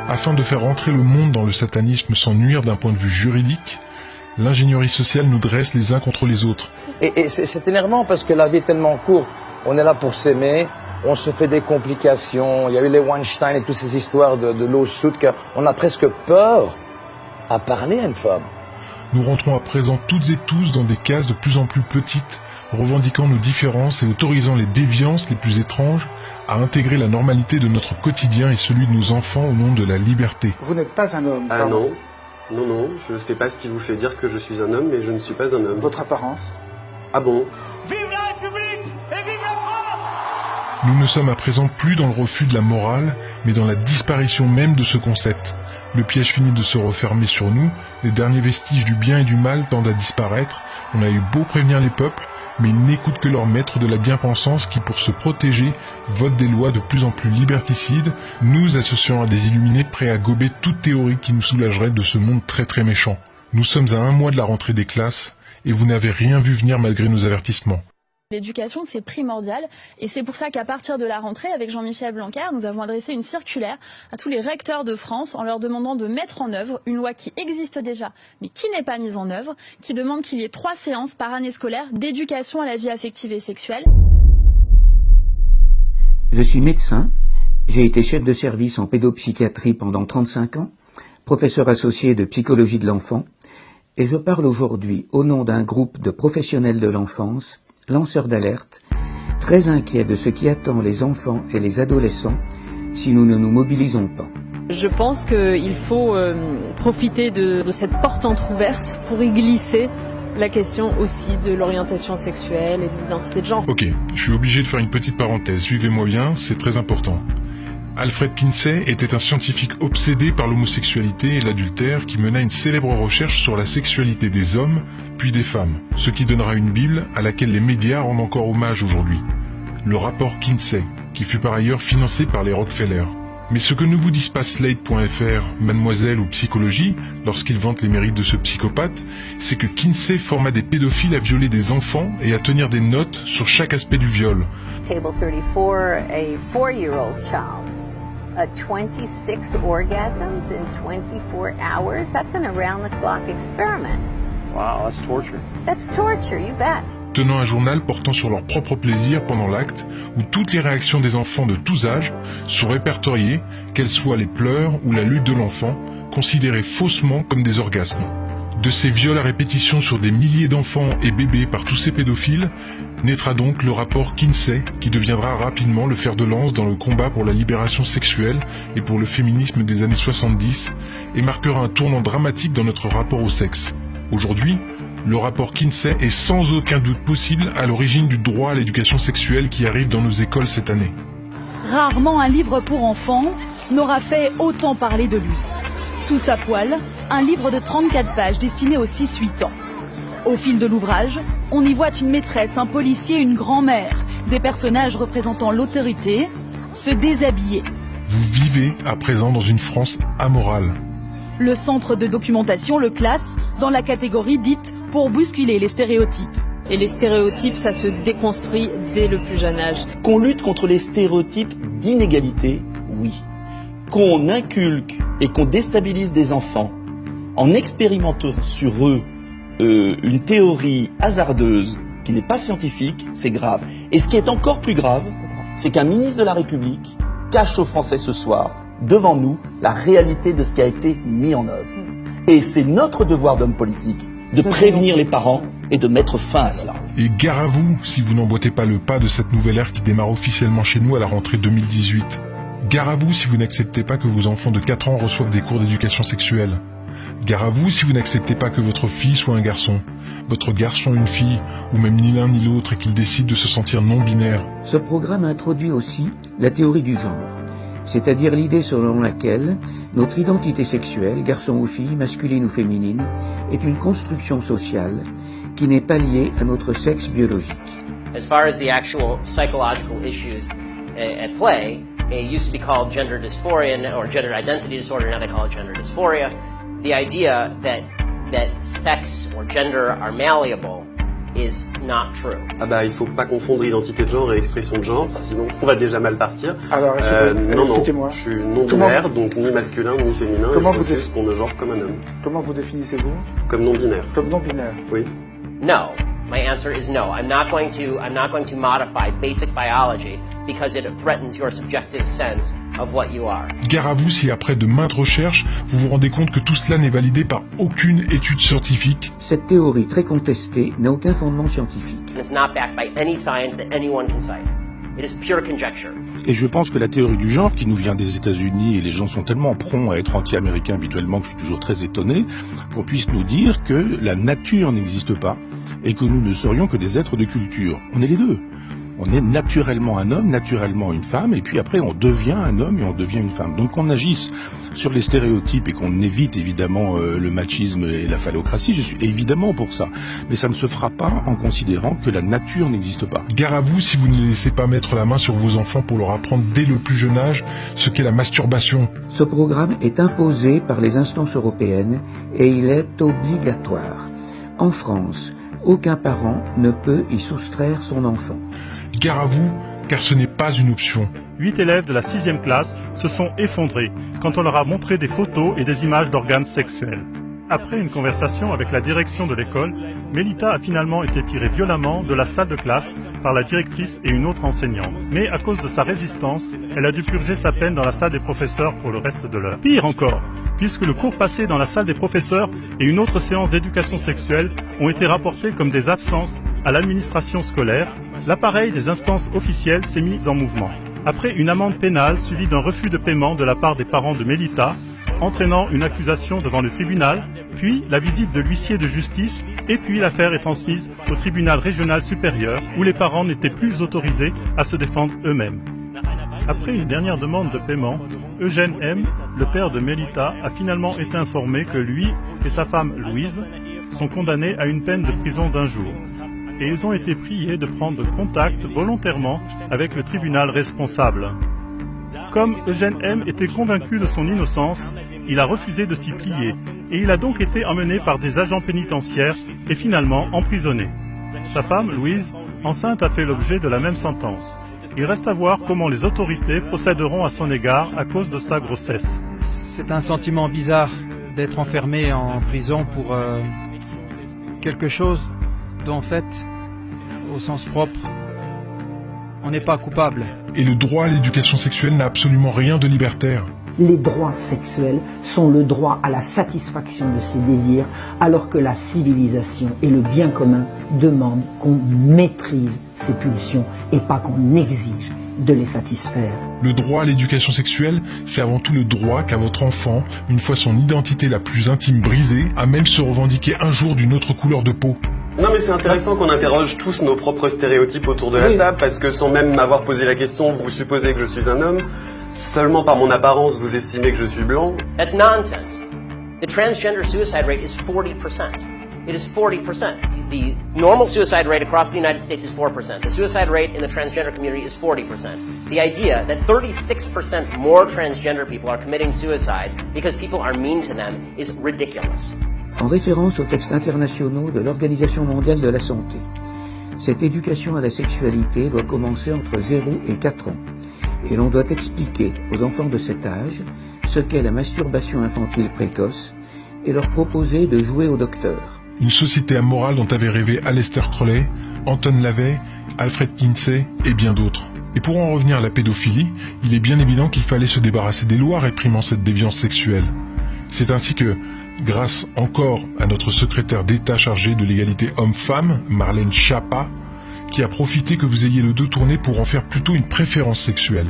Afin de faire entrer le monde dans le satanisme sans nuire d'un point de vue juridique, l'ingénierie sociale nous dresse les uns contre les autres. Et c'est énervant parce que la vie est tellement courte. On est là pour s'aimer, on se fait des complications. Il y a eu les Weinstein et toutes ces histoires de lawsuit qu'on a presque peur à parler à une femme. Nous rentrons à présent toutes et tous dans des cases de plus en plus petites, revendiquant nos différences et autorisant les déviances les plus étranges à intégrer la normalité de notre quotidien et celui de nos enfants au nom de la liberté. Vous n'êtes pas un homme. Ah non, non, je ne sais pas ce qui vous fait dire que je suis un homme, mais je ne suis pas un homme. Votre apparence? Ah bon? Vive la République et vive la France! Nous ne sommes à présent plus dans le refus de la morale, mais dans la disparition même de ce concept. Le piège finit de se refermer sur nous, les derniers vestiges du bien et du mal tendent à disparaître, on a eu beau prévenir les peuples, mais ils n'écoutent que leur maître de la bien-pensance qui, pour se protéger, vote des lois de plus en plus liberticides, nous associant à des illuminés prêts à gober toute théorie qui nous soulagerait de ce monde très très méchant. Nous sommes à 1 mois de la rentrée des classes, et vous n'avez rien vu venir malgré nos avertissements. L'éducation, c'est primordial et c'est pour ça qu'à partir de la rentrée, avec Jean-Michel Blanquer, nous avons adressé une circulaire à tous les recteurs de France en leur demandant de mettre en œuvre une loi qui existe déjà, mais qui n'est pas mise en œuvre, qui demande qu'il y ait 3 séances par année scolaire d'éducation à la vie affective et sexuelle. Je suis médecin, j'ai été chef de service en pédopsychiatrie pendant 35 ans, professeur associé de psychologie de l'enfant, et je parle aujourd'hui au nom d'un groupe de professionnels de l'enfance, lanceurs d'alerte, très inquiets de ce qui attend les enfants et les adolescents si nous ne nous mobilisons pas. Je pense qu'il faut profiter de cette porte entrouverte pour y glisser la question aussi de l'orientation sexuelle et de l'identité de genre. Ok, je suis obligé de faire une petite parenthèse, suivez-moi bien, c'est très important. Alfred Kinsey était un scientifique obsédé par l'homosexualité et l'adultère qui mena une célèbre recherche sur la sexualité des hommes, puis des femmes, ce qui donnera une Bible à laquelle les médias rendent encore hommage aujourd'hui. Le rapport Kinsey, qui fut par ailleurs financé par les Rockefeller. Mais ce que ne vous disent pas Slate.fr, Mademoiselle ou Psychologie, lorsqu'ils vantent les mérites de ce psychopathe, c'est que Kinsey forma des pédophiles à violer des enfants et à tenir des notes sur chaque aspect du viol. Table 34, a 4-year-old child. 26 orgasms in 24 hours. That's an around-the-clock experiment. Wow, that's torture. That's torture, you bet. Tenant un journal portant sur leur propre plaisir pendant l'acte, où toutes les réactions des enfants de tous âges sont répertoriées, qu'elles soient les pleurs ou la lutte de l'enfant, considérées faussement comme des orgasmes. De ces viols à répétition sur des milliers d'enfants et bébés par tous ces pédophiles, naîtra donc le rapport Kinsey, qui deviendra rapidement le fer de lance dans le combat pour la libération sexuelle et pour le féminisme des années 70, et marquera un tournant dramatique dans notre rapport au sexe. Aujourd'hui, le rapport Kinsey est sans aucun doute possible à l'origine du droit à l'éducation sexuelle qui arrive dans nos écoles cette année. Rarement un livre pour enfants n'aura fait autant parler de lui. Tous à poil, un livre de 34 pages destiné aux 6-8 ans. Au fil de l'ouvrage, on y voit une maîtresse, un policier, une grand-mère, des personnages représentant l'autorité, se déshabiller. Vous vivez à présent dans une France amorale. Le centre de documentation le classe dans la catégorie dite pour bousculer les stéréotypes. Et les stéréotypes, ça se déconstruit dès le plus jeune âge. Qu'on lutte contre les stéréotypes d'inégalité, oui. Qu'on inculque et qu'on déstabilise des enfants en expérimentant sur eux une théorie hasardeuse qui n'est pas scientifique, c'est grave. Et ce qui est encore plus grave, c'est qu'un ministre de la République cache aux Français ce soir, devant nous, la réalité de ce qui a été mis en œuvre. Et c'est notre devoir d'homme politique de prévenir les parents et de mettre fin à cela. Et gare à vous si vous n'emboîtez pas le pas de cette nouvelle ère qui démarre officiellement chez nous à la rentrée 2018. Gare à vous si vous n'acceptez pas que vos enfants de 4 ans reçoivent des cours d'éducation sexuelle. Gare à vous si vous n'acceptez pas que votre fille soit un garçon, votre garçon une fille, ou même ni l'un ni l'autre et qu'il décide de se sentir non-binaire. Ce programme introduit aussi la théorie du genre, c'est-à-dire l'idée selon laquelle notre identité sexuelle, garçon ou fille, masculine ou féminine, est une construction sociale qui n'est pas liée à notre sexe biologique. As far as the actual psychological issues at play, it used to be called gender dysphoria or gender identity disorder, now they call it gender dysphoria. The idea that sex or gender are malleable is not true. Ah bah il faut pas confondre identité de genre et expression de genre, sinon on va déjà mal partir. Alors expliquez-moi. Je suis non-binaire, donc ni masculin ni féminin, Comment et je refuse qu'on me genre comme un homme. Comment vous définissez-vous? Comme non-binaire. Comme non-binaire. Oui. No. My answer is no. I'm not going to modify basic biology because it threatens your subjective sense of what you are. Gare à vous si après de maintes recherches, vous vous rendez compte que tout cela n'est validé par aucune étude scientifique. Cette théorie très contestée n'a aucun fondement scientifique. And it's not backed by any science that anyone can cite. It is pure conjecture. Et je pense que la théorie du genre, qui nous vient des États-Unis, et les gens sont tellement prompts à être anti-américains habituellement que je suis toujours très étonné, qu'on puisse nous dire que la nature n'existe pas et que nous ne serions que des êtres de culture. On est les deux. On est naturellement un homme, naturellement une femme, et puis après on devient un homme et on devient une femme. Donc qu'on agisse sur les stéréotypes et qu'on évite évidemment le machisme et la phallocratie, je suis évidemment pour ça. Mais ça ne se fera pas en considérant que la nature n'existe pas. Gare à vous si vous ne laissez pas mettre la main sur vos enfants pour leur apprendre dès le plus jeune âge ce qu'est la masturbation. Ce programme est imposé par les instances européennes et il est obligatoire. En France, aucun parent ne peut y soustraire son enfant. Gare à vous, car ce n'est pas une option. 8 élèves de la 6e classe se sont effondrés quand on leur a montré des photos et des images d'organes sexuels. Après une conversation avec la direction de l'école, Mélita a finalement été tirée violemment de la salle de classe par la directrice et une autre enseignante. Mais à cause de sa résistance, elle a dû purger sa peine dans la salle des professeurs pour le reste de l'heure. Pire encore, puisque le cours passé dans la salle des professeurs et une autre séance d'éducation sexuelle ont été rapportés comme des absences à l'administration scolaire, l'appareil des instances officielles s'est mis en mouvement. Après une amende pénale suivie d'un refus de paiement de la part des parents de Mélita, entraînant une accusation devant le tribunal, puis la visite de l'huissier de justice, et puis l'affaire est transmise au tribunal régional supérieur, où les parents n'étaient plus autorisés à se défendre eux-mêmes. Après une dernière demande de paiement, Eugène M., le père de Mélita, a finalement été informé que lui et sa femme Louise sont condamnés à une peine de prison d'1 jour. Et ils ont été priés de prendre contact volontairement avec le tribunal responsable. Comme Eugène M. était convaincu de son innocence, il a refusé de s'y plier et il a donc été emmené par des agents pénitentiaires et finalement emprisonné. Sa femme, Louise, enceinte, a fait l'objet de la même sentence. Il reste à voir comment les autorités procéderont à son égard à cause de sa grossesse. C'est un sentiment bizarre d'être enfermé en prison pour quelque chose dont, en fait, au sens propre, on n'est pas coupable. Et le droit à l'éducation sexuelle n'a absolument rien de libertaire. Les droits sexuels sont le droit à la satisfaction de ses désirs, alors que la civilisation et le bien commun demandent qu'on maîtrise ses pulsions et pas qu'on exige de les satisfaire. Le droit à l'éducation sexuelle, c'est avant tout le droit qu'a votre enfant, une fois son identité la plus intime brisée, à même se revendiquer un jour d'une autre couleur de peau. Non mais c'est intéressant qu'on interroge tous nos propres stéréotypes autour de la table, parce que sans même m'avoir posé la question, vous supposez que je suis un homme. Seulement par mon apparence, vous estimez que je suis blanc. That's nonsense. The transgender suicide rate is 40%. It is 40%. The normal suicide rate across the United States is 4%. The suicide rate in the transgender community is 40%. The idea that 36% more transgender people are committing suicide because people are mean to them is ridiculous. En référence aux textes internationaux de l'Organisation mondiale de la santé, cette éducation à la sexualité doit commencer entre 0 et 4 ans. Et l'on doit expliquer aux enfants de cet âge ce qu'est la masturbation infantile précoce et leur proposer de jouer au docteur. Une société amorale dont avaient rêvé Aleister Crowley, Anton LaVey, Alfred Kinsey et bien d'autres. Et pour en revenir à la pédophilie, il est bien évident qu'il fallait se débarrasser des lois réprimant cette déviance sexuelle. C'est ainsi que, grâce encore à notre secrétaire d'État chargé de l'égalité homme-femme, Marlène Schiappa, qui a profité que vous ayez le dos tourné pour en faire plutôt une préférence sexuelle.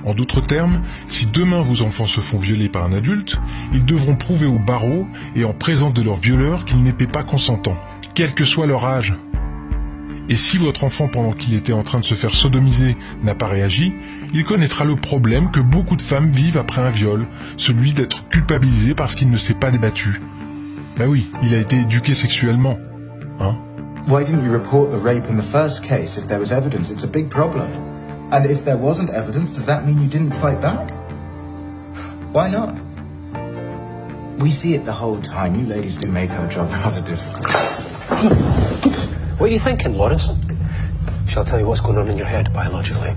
En d'autres termes, si demain vos enfants se font violer par un adulte, ils devront prouver au barreau et en présence de leur violeur qu'ils n'étaient pas consentants, quel que soit leur âge. Et si votre enfant, pendant qu'il était en train de se faire sodomiser, n'a pas réagi, il connaîtra le problème que beaucoup de femmes vivent après un viol, celui d'être culpabilisé parce qu'il ne s'est pas débattu. Ben oui, il a été éduqué sexuellement, hein? Why didn't you report the rape in the first case if there was evidence? It's a big problem. And if there wasn't evidence, does that mean you didn't fight back? Why not? We see it the whole time. You ladies do make our job rather difficult. What are you thinking, Lawrence? Shall I tell you what's going on in your head biologically?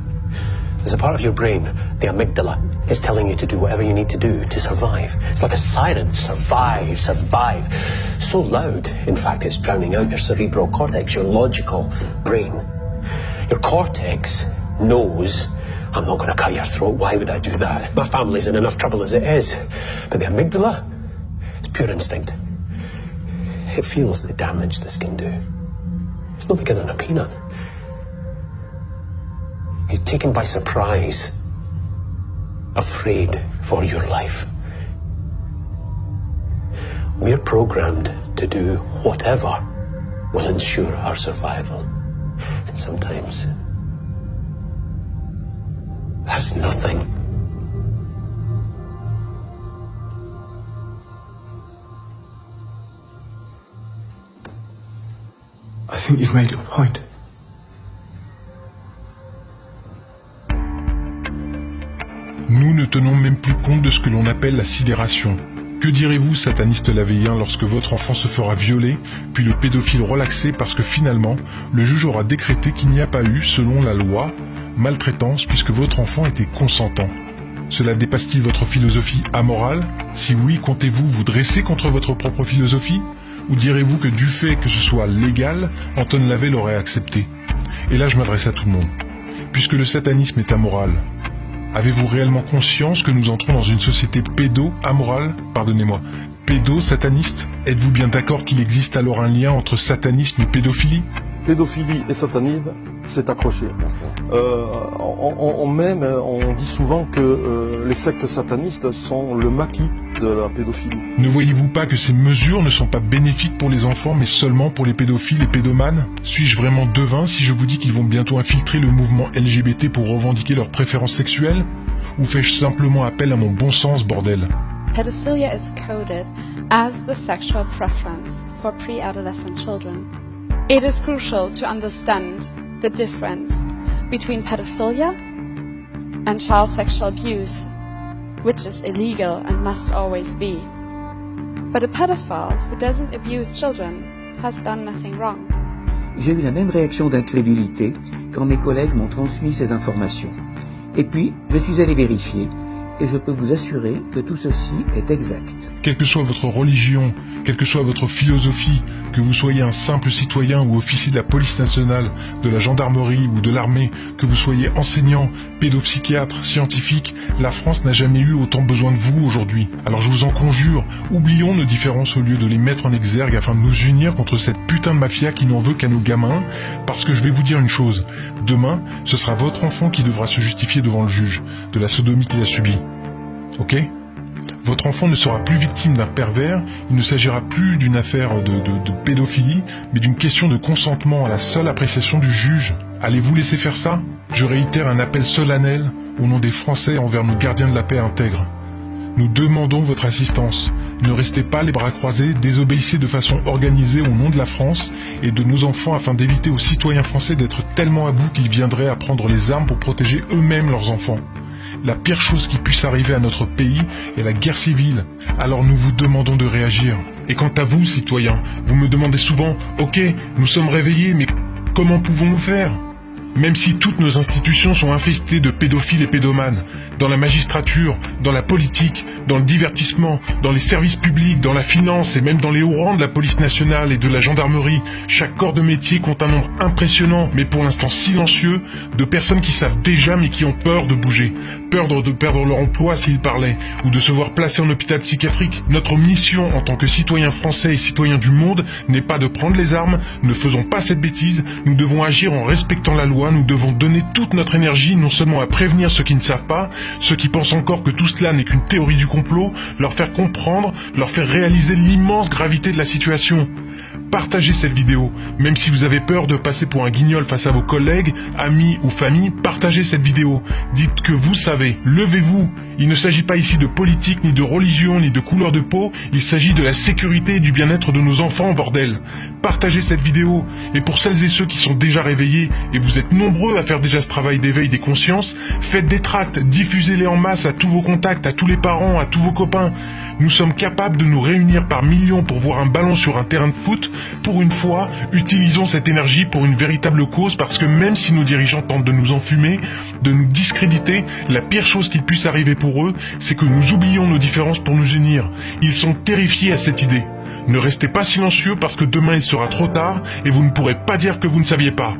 There's a part of your brain, the amygdala, is telling you to do whatever you need to do to survive. It's like a siren, survive, survive. So loud, in fact, it's drowning out your cerebral cortex, your logical brain. Your cortex knows, I'm not going to cut your throat, why would I do that? My family's in enough trouble as it is. But the amygdala, it's pure instinct. It feels the damage this can do. It's no bigger than a peanut. You're taken by surprise, afraid for your life. We're programmed to do whatever will ensure our survival. And sometimes that's nothing. I think you've made your point. Nous ne tenons même plus compte de ce que l'on appelle la sidération. Que direz-vous, sataniste lavéien, lorsque votre enfant se fera violer, puis le pédophile relaxé parce que finalement, le juge aura décrété qu'il n'y a pas eu, selon la loi, maltraitance puisque votre enfant était consentant? Cela dépasse-t-il votre philosophie amorale? Si oui, comptez-vous vous dresser contre votre propre philosophie? Ou direz-vous que du fait que ce soit légal, Anton Lavey l'aurait accepté? Et là je m'adresse à tout le monde. Puisque le satanisme est amoral, avez-vous réellement conscience que nous entrons dans une société pédo-amorale? Pardonnez-moi, pédo-sataniste? Êtes-vous bien d'accord qu'il existe alors un lien entre satanisme et pédophilie? Pédophilie et satanisme, c'est accroché. On dit souvent que les sectes satanistes sont le maquis de la pédophilie. Ne voyez-vous pas que ces mesures ne sont pas bénéfiques pour les enfants, mais seulement pour les pédophiles et pédomanes? Suis-je vraiment devin si je vous dis qu'ils vont bientôt infiltrer le mouvement LGBT pour revendiquer leurs préférences sexuelles? Ou fais-je simplement appel à mon bon sens, bordel? Pedophilia is coded as the sexual preference for pre-adolescent children. It is crucial to understand the difference between pedophilia and child sexual abuse, which is illegal and must always be. But a pedophile who doesn't abuse children has done nothing wrong. J'ai eu la même réaction d'incrédulité quand mes collègues m'ont transmis ces informations. Et puis, je suis allé vérifier, et je peux vous assurer que tout ceci est exact. Quelle que soit votre religion, quelle que soit votre philosophie, que vous soyez un simple citoyen ou officier de la police nationale, de la gendarmerie ou de l'armée, que vous soyez enseignant, pédopsychiatre, scientifique, la France n'a jamais eu autant besoin de vous aujourd'hui. Alors je vous en conjure, oublions nos différences au lieu de les mettre en exergue afin de nous unir contre cette putain de mafia qui n'en veut qu'à nos gamins, parce que je vais vous dire une chose, demain, ce sera votre enfant qui devra se justifier devant le juge de la sodomie qu'il a subie. Ok ? Votre enfant ne sera plus victime d'un pervers, il ne s'agira plus d'une affaire de pédophilie, mais d'une question de consentement à la seule appréciation du juge. Allez-vous laisser faire ça? Je réitère un appel solennel au nom des Français envers nos gardiens de la paix intègres. Nous demandons votre assistance. Ne restez pas les bras croisés, désobéissez de façon organisée au nom de la France et de nos enfants afin d'éviter aux citoyens français d'être tellement à bout qu'ils viendraient à prendre les armes pour protéger eux-mêmes leurs enfants. La pire chose qui puisse arriver à notre pays est la guerre civile. Alors nous vous demandons de réagir. Et quant à vous, citoyens, vous me demandez souvent « Ok, nous sommes réveillés, mais comment pouvons-nous faire ?» Même si toutes nos institutions sont infestées de pédophiles et pédomanes, dans la magistrature, dans la politique, dans le divertissement, dans les services publics, dans la finance et même dans les hauts rangs de la police nationale et de la gendarmerie, chaque corps de métier compte un nombre impressionnant, mais pour l'instant silencieux, de personnes qui savent déjà mais qui ont peur de bouger, peur de perdre leur emploi s'ils parlaient, ou de se voir placés en hôpital psychiatrique. Notre mission en tant que citoyens français et citoyens du monde n'est pas de prendre les armes, ne faisons pas cette bêtise, nous devons agir en respectant la loi. Nous devons donner toute notre énergie non seulement à prévenir ceux qui ne savent pas, ceux qui pensent encore que tout cela n'est qu'une théorie du complot, leur faire comprendre, leur faire réaliser l'immense gravité de la situation. Partagez cette vidéo, même si vous avez peur de passer pour un guignol face à vos collègues, amis ou famille, partagez cette vidéo. Dites que vous savez, levez-vous. Il ne s'agit pas ici de politique, ni de religion, ni de couleur de peau, il s'agit de la sécurité et du bien-être de nos enfants, bordel. Partagez cette vidéo, et pour celles et ceux qui sont déjà réveillés, et vous êtes nombreux à faire déjà ce travail d'éveil des consciences, faites des tracts, diffusez-les en masse à tous vos contacts, à tous les parents, à tous vos copains. Nous sommes capables de nous réunir par millions pour voir un ballon sur un terrain de foot, pour une fois, utilisons cette énergie pour une véritable cause, parce que même si nos dirigeants tentent de nous enfumer, de nous discréditer, la pire chose qui puisse arriver pour eux, c'est que nous oublions nos différences pour nous unir. Ils sont terrifiés à cette idée. Ne restez pas silencieux parce que demain il sera trop tard et vous ne pourrez pas dire que vous ne saviez pas.